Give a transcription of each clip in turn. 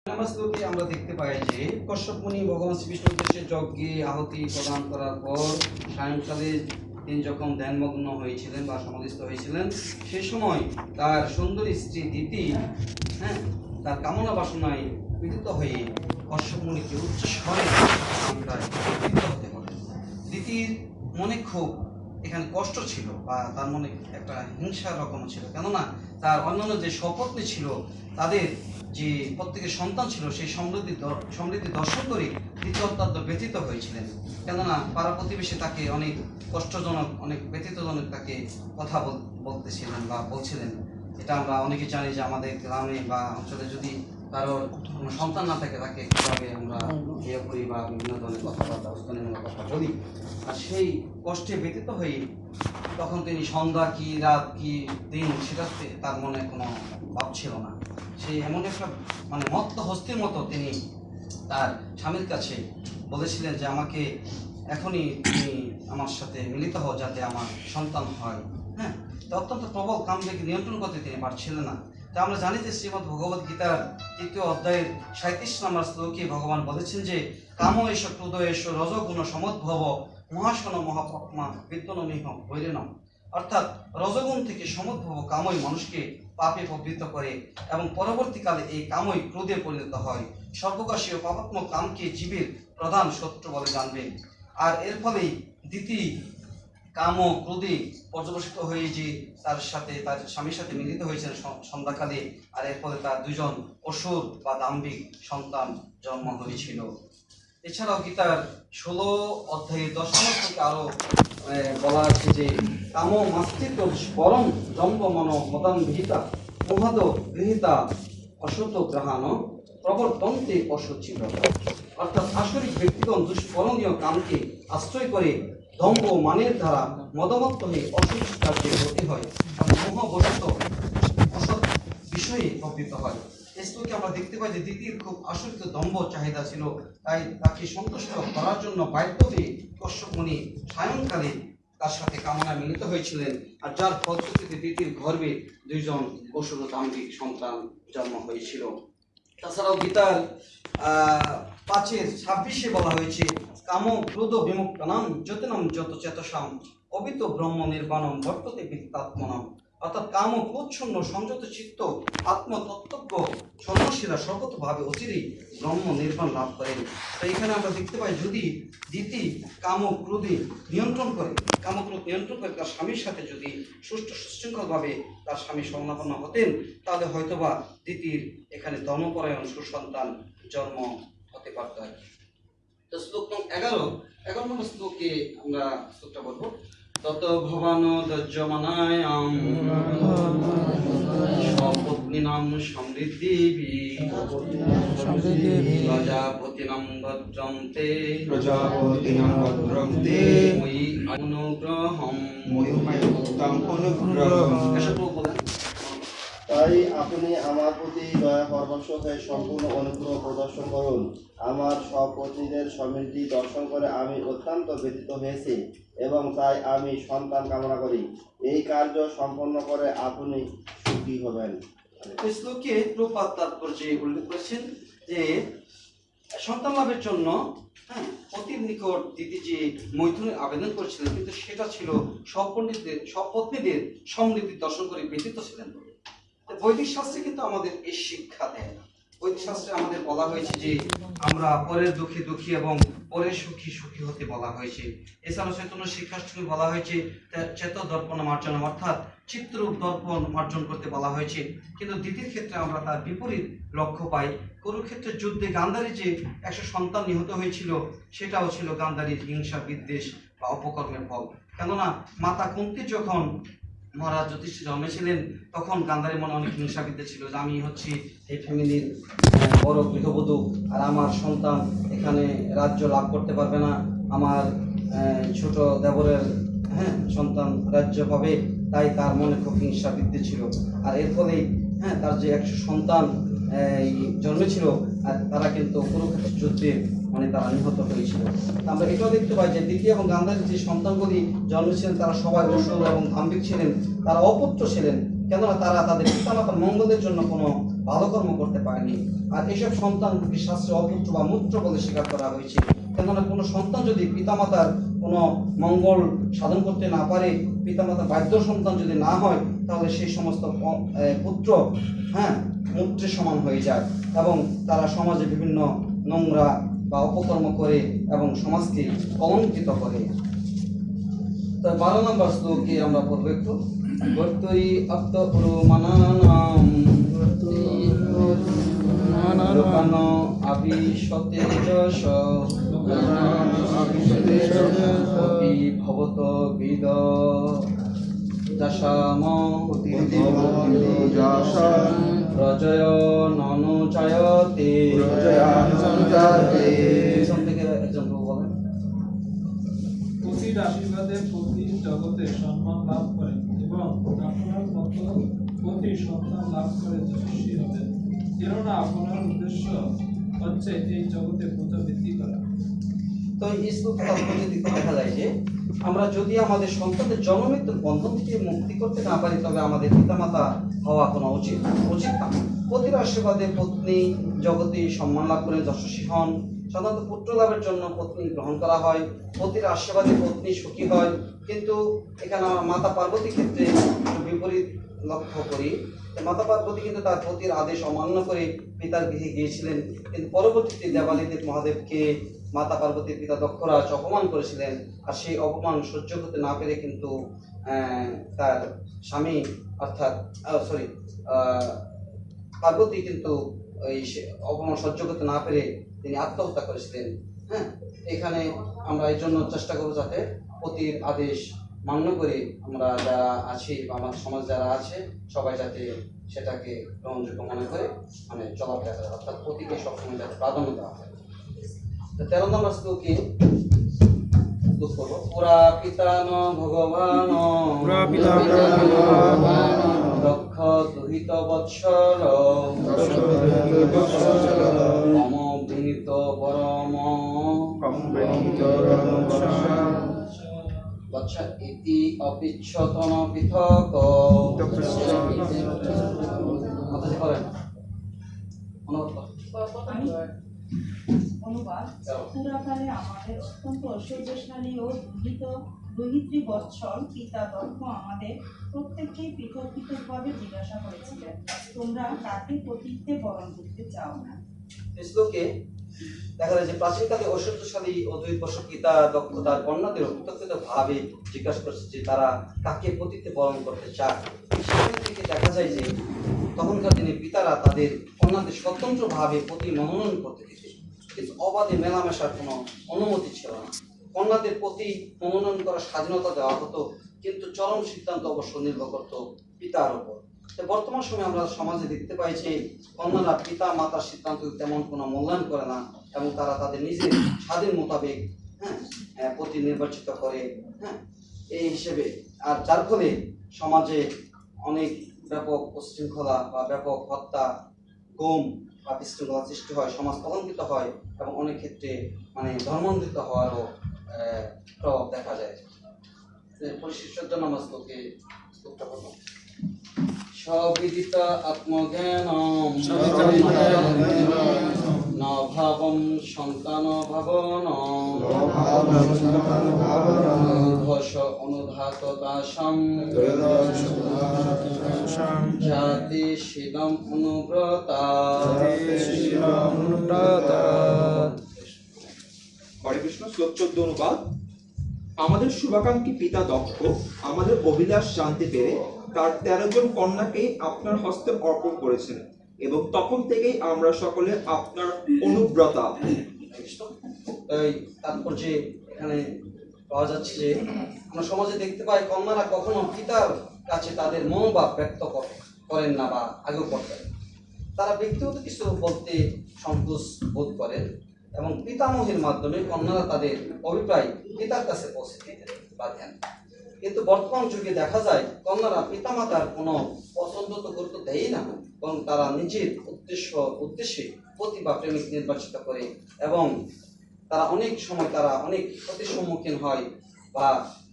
আমরা শ্লোকে আমরা দেখতে পাই যে কশ্যপ মুনি ভগবান শ্রীকৃষ্ণ উদ্দেশ্যে যজ্ঞে আহুতি প্রদান করার পর সায়ংকালে তিনি যখন ধ্যানমগ্ন হয়েছিলেন বা সমাধিস্থ হয়েছিলেন সে সময় তার সুন্দরী স্ত্রী দিতি তার কামনা বাসনায় পীড়িত হয়ে কশ্যপ মুনিকে উচ্চ স্বরে পীড়িত হতে বলেন। দিতির মনে খুব এখানে কষ্ট ছিল বা তার মনে একটা হিংসা রকম ছিল, কেননা তার অন্যান্য যে সপত্নী ছিল তাদের যে প্রত্যেকের সন্তান ছিল সেই সমৃদ্ধি দর্শন করে তিনি অত্যন্ত ব্যথিত হয়েছিলেন, কেননা পাড়া প্রতিবেশী তাকে অনেক কষ্টজনক অনেক ব্যথিতজনক তাকে কথা বলতেছিলেন বা বলছিলেন। এটা আমরা অনেকে জানি যে আমাদের গ্রামে বা অঞ্চলে যদি কারোর কোনো সন্তান না থাকে তাকে কীভাবে আমরা ইয়ে করি বা বিভিন্ন ধরনের কথাবার্তা উস্কানিমূলক কথা বলি। আর সেই কষ্টে ব্যথিত হয়ে তখন তিনি সন্ধ্যা কি রাত কি দিন সেটাতে তার মনে কোনো ভাব ছিল না। সেই এমন একটা মত্ত হস্তির মতো তিনি তার স্বামীর কাছে বলেছিলেন যে আমাকে এখনই তুমি আমার সাথে মিলিত হও যাতে আমার সন্তান হয়। অত্যন্ত প্রবল কামকে নিয়ন্ত্রণ করতে তিনি পারছিলেন না। তা আমরা জানি যে শ্রীমদ্ ভগবত গীতার ৩য় অধ্যায়ের ৩৭ নম্বর শ্লোকে ভগবান বলেছেন যে কাম এষ ক্রোধ এষ রজগুণ সমদ্ভব মহাশন মহাপাপমা বিদ্যনমিহ বৈরেনম। অর্থাৎ রজগুণ থেকে সমদ্ভব কামই মানুষকে পাপে প্রবৃত্ত করে এবং পরবর্তীকালে এই কামই ক্রোধে পরিণত হয়। সর্বকাশীয় পাপাত্মক কামকে জীবের প্রধান শত্রু বলে জানবেন। আর এর ফলেই দিতি কাম ও ক্রোধে পর্যবসিত হয়ে যে তার স্বামীর সাথে মিলিত হয়েছেন সন্ধ্যাকালে, আর এর ফলে তার দুজন অসুর বা দাম্ভিক সন্তান জন্ম হয়েছিল। এছাড়াও গীতার 16 অধ্যায়ে 10 নম্বর থেকে আরো বলা আছে যে কাম মাস্তিত পরম জম্ব মন মদান বিহিতা মহাদ গৃহীতা অসত গ্রহাণ প্রবর্তন্তে অসুচিত। অর্থাৎ আসরিক ব্যক্তিগণ দুষ্পরণীয় কামকে আশ্রয় করে দম্ভ মানের দ্বারা মদমত্ত হয়ে অসৎ কার্যে ব্রতী হয় এবং মোহবশত অসৎ বিষয়ে প্রবৃত্ত হয়। এই শ্লোকে আমরা দেখতে পাই যে দ্বিতীয় খুব আসরিত দম্ভ চাহিদা ছিল, তাই তাকে সন্তুষ্ট করার জন্য বাধ্য হয়ে কশ্যপ মুনি সায়ংকালে তার সাথে কামনা মিলিত হয়েছিলেন, আর যার ফলশ্রুতিতে দ্বিতীয় গর্ভে দুইজন অসুর দাম্ভিক সন্তান জন্ম হয়েছিল। তাছাড়াও গীতার 5:26 বলা হয়েছে কাম ক্রোধ বিমুক্তনাম জ্যোতিনম যত চেতসাম অবিত ব্রহ্ম নির্বাণম বর্ততে বিত্তাত্মনম। অর্থাৎ কাম ও ক্রোধশূন্য সংযত চিত্ত আত্মতত্ত্বজ্ঞ সন্ন্যাসীরা সর্বতভাবে অচিরেই ব্রহ্ম নির্বাণ লাভ করেন। তাই এখানে আমরা দেখতে পাই যদি দিতি কাম ও ক্রোধে নিয়ন্ত্রণ করে তার স্বামীর সাথে যদি সুষ্ঠু সুশৃঙ্খলভাবে তার স্বামী সংলাপন্ন হতেন, তাহলে হয়তোবা দিতির এখানে ধর্মপরায়ণ সুসন্তান জন্ম হতে পারত। তো শ্লোক 11 নম্বর শ্লোকে আমরা শ্লোকটা বলবো। তত ভবান দজ্জমানায়াম স্বপত্নীনাম সমৃদ্ধিবি প্রজাপতিনাম ভদ্রন্তে ময়ি অনুগ্রহম। তাই আপনি আমার প্রতি দয়া পরবশ হয়ে সম্পূর্ণ অনুগ্রহ প্রদর্শন করুন। আমার সপত্নীদের সমৃদ্ধি দর্শন করে আমি অত্যন্ত ব্যথিত হয়েছি এবং তাই আমি সন্তান কামনা করি। এই কার্য সম্পন্ন করে আপনি সুখী হবেন। এই শ্লোকে প্রপাত তাৎপর্যে উল্লেখ করেছেন যে সন্তান লাভের জন্য অতির নিকট দিদি যে মৈথুনের আবেদন করেছিলেন, কিন্তু সেটা ছিল সপত্নীদের সমৃদ্ধি দর্শন করে ব্যথিত ছিলেন। বৈদিক শাস্ত্রে কিন্তু আমাদের এই শিক্ষা দেয়। বৈদিক শাস্ত্রে আমাদের বলা হয়েছে যে আমরা পরের দুঃখী দুঃখী এবং পরের সুখী সুখী হতে বলা হয়েছে। এছাড়াও চৈতন্য শিক্ষাষ্টমী বলা হয়েছে চেত দর্পণ মার্জনম, অর্থাৎ চিত্ররূপ দর্পণ মার্জন করতে বলা হয়েছে। কিন্তু দ্বিতীয় ক্ষেত্রে আমরা তার বিপরীত লক্ষ্য পাই। কুরুক্ষেত্রের যুদ্ধে গান্ধারী যে 100 সন্তান নিহত হয়েছিল, সেটাও ছিল গান্ধারীর হিংসা বিদ্বেষ বা অপকর্মের ফল। কেননা মাতা কুন্তী যখন মহারাজ যুধিষ্ঠির জন্মেছিলেন, তখন গান্ধারীর মনে অনেক হিংসা বিদ্বেষ ছিল যে আমি হচ্ছি এই ফ্যামিলির বড় গৃহবধূ, আর আমার সন্তান এখানে রাজ্য লাভ করতে পারবে না, আমার ছোট দেবরের সন্তান রাজ্য পাবে। তাই তার মনে খুব হিংসা বিদ্বেষ ছিল, আর এর ফলেই তার যে 100 সন্তান জন্মেছিল, আর তারা কিন্তু কুরুক্ষেত্রের যুদ্ধে তারা নিহত হয়েছিল। আমরা এটাও দেখতে পাই যে দ্বিতীয় এবং গান্ধারীর যে সন্তানগুলি জন্মেছিলেন তারা সবাই অসুর এবং দাম্ভিক ছিলেন, তারা অপুত্র ছিলেন, কেননা তারা তাদের পিতামাতার মঙ্গলের জন্য কোনো ভালো কর্ম করতে পারেনি। আর এইসব সন্তানকে শাস্ত্রে অপুত্র বা মূত্র বলে স্বীকার করা হয়েছে। কেননা কোনো সন্তান যদি পিতামাতার কোনো মঙ্গল সাধন করতে না পারে, পিতামাতার বাধ্য সন্তান যদি না হয়, তাহলে সেই সমস্ত পুত্র মূত্রের সমান হয়ে যায় এবং তারা সমাজে বিভিন্ন নোংরা বা অপকর্ম করে এবং সমাজকে কলঙ্কিত করে। তো 12 নম্বর শ্লোকে আমরা পড়বো একটু। বর্তরি আপ্তপুরু মানানাম লোকানো আবিশতে যশ অপি ভবত বিদ যশাম প্রজয় ননুচায়তে। পিছন থেকে একজন বলেন। পতির আশীর্বাদে পতি জগতে সম্মান লাভ করেন এবং আপনার মতো পতি সন্তান লাভ করে যশস্বী হবেন। কেননা আপনার উদ্দেশ্য হচ্ছে এই জগতে প্রজা বৃদ্ধি করা। তো এই শ্লোক তাৎপর্য দিকে দেখা যায় যে আমরা যদি আমাদের সন্তানদের জন্মমৃত্যুর বন্ধন থেকে মুক্তি করতে না পারি, তবে আমাদের পিতামাতা হওয়া কোনো উচিত না। পতির আশীর্বাদে পত্নী জগতে সম্মান লাভ করেন, যশস্বী হন। সাধারণত পুত্র লাভের জন্য পত্নী গ্রহণ করা হয়, পতির আশীর্বাদে পত্নী সুখী হয়। কিন্তু এখানে আমরা মাতা পার্বতীর ক্ষেত্রে বিপরীত লক্ষ্য করি। মাতা পার্বতী কিন্তু তার পতির আদেশ অমান্য করে পিতার গৃহে গিয়েছিলেন, কিন্তু পরবর্তীতে দেবাদিদেব মহাদেবকে মাতা পার্বতীর পিতা দক্ষরাজ অপমান করেছিলেন। আর সেই অপমান সহ্য করতে না পেরে কিন্তু তার স্বামী অর্থাৎ পার্বতী কিন্তু ওই অপমান সহ্য করতে না পেরে তিনি আত্মহত্যা করেছিলেন। এখানে আমরা এই জন্য চেষ্টা করবো যাতে পতির আদেশ মান্য করে আমরা যারা আছি বা আমাদের সমাজ যারা আছে সবাই যাতে সেটাকে গ্রহণযোগ্য মনে করে চলাফেরা করে, অর্থাৎ পতিকে সবসময় যাতে প্রাধান্য দেওয়া হয়। 13 নম্বর শ্লোকে করবো। পুরা পিতান ভগবান রক্ষ দুহিত বৎসর মম বিনীত পরম বৎস ইতি অপিচ্ছতন পৃথক। অনুবাদ। পুরাকালে আমাদের অত্যন্ত ঐশ্বর্যশালী ও দুহিত্রী বৎসল পিতা দক্ষ আমাদের প্রত্যেককেই পৃথক পৃথকভাবে জিজ্ঞাসা করেছিলেন, তোমরা কাকে পতিত্বে বরণ করতে চাও না। শ্লোকে দেখা যায় যে প্রাচীনকালে ঐশ্বর্যশালী ও দুই বর্ষ পিতা দক্ষ তার কন্যাদের অত্যন্ত ভাবে জিজ্ঞাসা করছে যে তারা কাকে পতিত্বে বরণ করতে চায়। সেখান থেকে দেখা যায় যে তখনকার দিনে পিতারা তাদের কন্যাদের স্বতন্ত্রভাবে পতি মনোনয়ন করতে দিত, কিন্তু অবাধে মেলামেশার কোনো অনুমতি ছিল না। কন্যাদের প্রতি মনোনয়ন করার স্বাধীনতা দেওয়া হতো, কিন্তু চরম সিদ্ধান্ত অবশ্য নির্ভর করত পিতার উপর। বর্তমান সময়ে আমরা সমাজে দেখতে পাই যে কন্যারা পিতা মাতার সিদ্ধান্ত তেমন কোনো মূল্যায়ন করে না এবং তারা তাদের নিজের স্বাধীন মোতাবেক পতি নির্বাচিত করে এই হিসেবে। আর যার ফলে সমাজে অনেক ব্যাপক উচ্ছৃঙ্খলা বা ব্যাপক হত্যা, গুম বা বিশৃঙ্খলা সৃষ্টি হয়, সমাজ কলঙ্কিত হয় এবং অনেক ক্ষেত্রে ধর্মান্তরিত হওয়ারও প্রভাব দেখা যায়। পরিশিষ্ট নামাজ তোকে সবিদিত আত্মজ্ঞানম ন ভাবম সন্তান ভাবন ধস অনুধাত দাসম জাতি শীলম অনুব্রতা। হরে কৃষ্ণ। শ্লোক 14 অনুবাদ। আমাদের শুভাকাঙ্ক্ষী পিতা দক্ষ আমাদের অভিলাষ জানতে পেরে তার 13 জন কন্যাকে আপনার হস্তে অর্পণ করেছেন এবং তখন থেকেই আমরা সকলে আপনার অনুব্রতা। এই তাৎপর্যে এখানে পাওয়া যাচ্ছে যে আমরা সমাজে দেখতে পাই কন্যারা কখনো পিতার কাছে তাদের মনোভাব ব্যক্ত করেন না বা আগেও করতেন। তারা ব্যক্তিগত কিছু বলতে সংকোচ বোধ করেন এবং পিতামহের মাধ্যমে কন্যারা তাদের অভিপ্রায় পিতার কাছে পৌঁছে দিতে পারেন। কিন্তু বর্তমান যুগে দেখা যায় কন্যারা পিতামাতার কোনো পছন্দ তো গুরুত্ব দেয় না, বরং তারা নিজের উদ্দেশ্যে পতি বা প্রেমিক নির্বাচিত করে এবং তারা অনেক সময় অনেক ক্ষতির সম্মুখীন হয় বা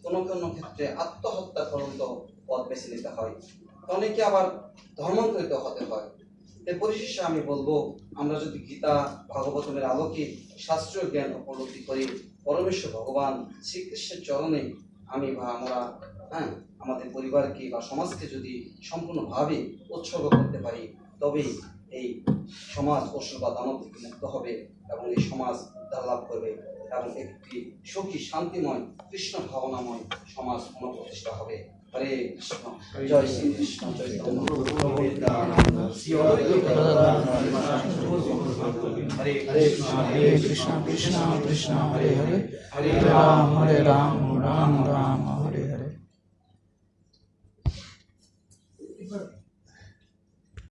কোনো কোনো ক্ষেত্রে আত্মহত্যা পর্যন্ত পথ বেছে নিতে হয়। অনেকে আবার ধর্মান্তরিত হতে হয়। তাই পরিশেষে আমি বলবো, আমরা যদি গীতা ভাগবতমের আলোকে শাস্ত্রীয় জ্ঞান উপলব্ধি করি, পরমেশ্বর ভগবান শ্রীকৃষ্ণের চরণে আমি বা আমরা আমাদের পরিবারকে বা সমাজকে যদি সম্পূর্ণভাবে উৎসর্গ করতে পারি, তবেই এই সমাজ অসুর বা দানব থেকে মুক্ত হবে এবং এই সমাজ উদ্ধার লাভ করবে এবং একটি সুখী শান্তিময় কৃষ্ণ ভাবনাময় সমাজ পুনঃপ্রতিষ্ঠা হবে। হরে কৃষ্ণ, জয় শ্রীকৃষ্ণ চৈতন্য প্রভু নিত্যানন্দ, শ্রী অদ্বৈত গদাধর হরে কৃষ্ণ हरे कृष्णा कृष्णा कृष्णा हरे हरे हरे राम राम हरे हरे